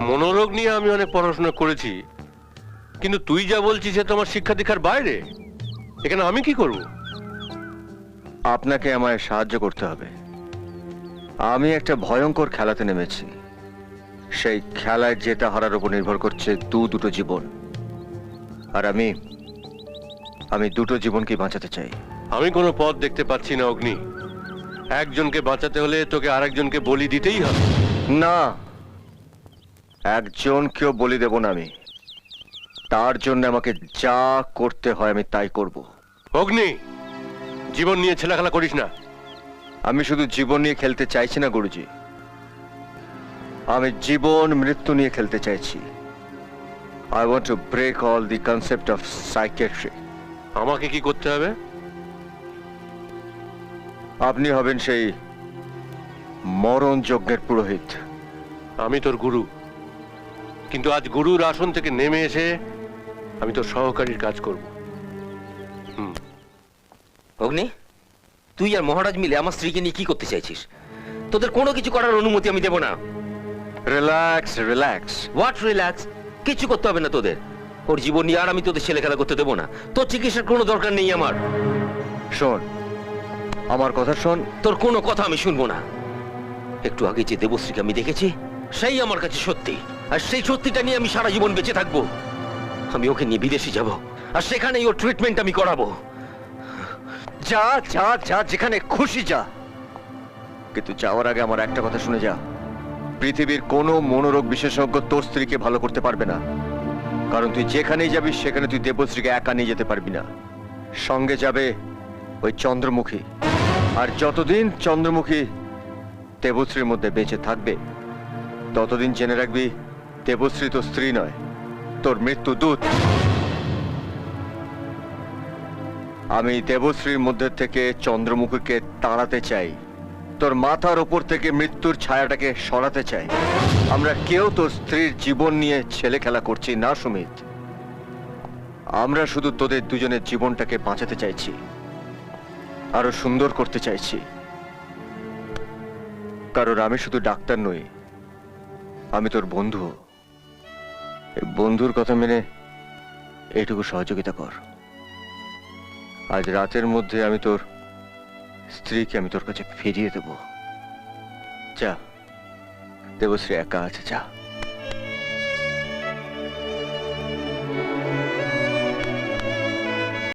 মনোরোগ নিয়ে আমি অনেক পড়াশোনা করেছি, কিন্তু তুই যা বলছিস সে তো আমার শিক্ষা দীক্ষার বাইরে। এখানে আমি কি করব? আপনাকে আমায় সাহায্য করতে হবে। আমি একটা ভয়ঙ্কর খেলাতে নেমেছি। সেই খেলায় জেতা হারার উপর নির্ভর করছে দুটো জীবন। আর আমি দুটো জীবনকে বাঁচাতে চাই। আমি কোনো পথ দেখতে পাচ্ছি না অগ্নি। একজনকে বাঁচাতে হলে তোকে আরেকজনকে বলি দিতেই হবে। না, একজনকেও বলি দেব না আমি। তার জন্য আমাকে যা করতে হয় আমি তাই করব। অগ্নি, জীবন নিয়ে ছেলেখেলা করিস না। আমি শুধু জীবন নিয়ে খেলতে চাইছি না গুরুজি, আমি জীবন মৃত্যু নিয়ে খেলতে চাইছি। I want to break all the concept of psychiatry. আমাকে কি করতে হবে? আপনি হবেন সেই মরণ যজ্ঞের পুরোহিত। আমি তোর গুরু, কিন্তু আজ গুরুর আসন থেকে নেমে এসে আমি তোর সহকারীর কাজ করব। অগ্নি, তুই আর মহারাজ মিলে আমার স্ত্রীকে নিয়ে কি করতে চাইছিস? তোদের কোনো কিছু করার অনুমতি আমি দেব না। Relax relax. What relax? কিছু করতে হবে না তোদের। ওর জীবন নিয়ে আর আমি তোদের ছেলে খেলা করতে দেবো না। তোর চিকিৎসার কোনো দরকার নেই আমার। শোন, আমার কথা শোন। তোর কোনো কথা আমি শুনবো না। একটু আগে যে দেবশ্রীকে আমি দেখেছি সেই আমার কাছে সত্যি, আর সেই সত্যিটা নিয়ে আমি সারা জীবন বেঁচে থাকবো। আমি ওকে নিয়ে বিদেশে যাব, আর সেখানেই ওর ট্রিটমেন্ট আমি করাবো। যা যা যা, যেখানে খুশি যা, কিন্তু যাওয়ার আগে আমার একটা কথা শুনে যা। পৃথিবীর কোনো মনোরোগ বিশেষজ্ঞ তোর স্ত্রীকে ভালো করতে পারবে না, কারণ তুই যেখানেই যাবি সেখানে তুই দেবশ্রীকে একা নিয়ে যেতে পারবি না। সঙ্গে যাবে ওই চন্দ্রমুখী, আর যতদিন চন্দ্রমুখী দেবশ্রীর মধ্যে বেঁচে থাকবে ততদিন জেনে রাখবি দেবশ্রী তোর স্ত্রী নয়, তোর মৃত্যু দূত। আমি দেবশ্রীর মধ্যে থেকে চন্দ্রমুখীকে তাড়াতে চাই, তোর মাথার ওপর থেকে মৃত্যুর ছায়াটাকে সরাতে চাই। আমরা কেউ তোর স্ত্রীর জীবন নিয়ে ছেলে খেলা করছি না সুমিত। আমরা শুধু তোদের দুজনের জীবনটাকে বাঁচাতে চাইছি, আরো সুন্দর করতে চাইছি। কারণ আমি শুধু ডাক্তার নই, আমি তোর বন্ধু। এই বন্ধুর কথা মেনে এইটুকু সহযোগিতা কর। আজ রাতের মধ্যে আমি তোর স্ত্রীকে আমি তোর কাছে ফিরিয়ে দেব। যা, দেবশ্রী একা আছে, যা।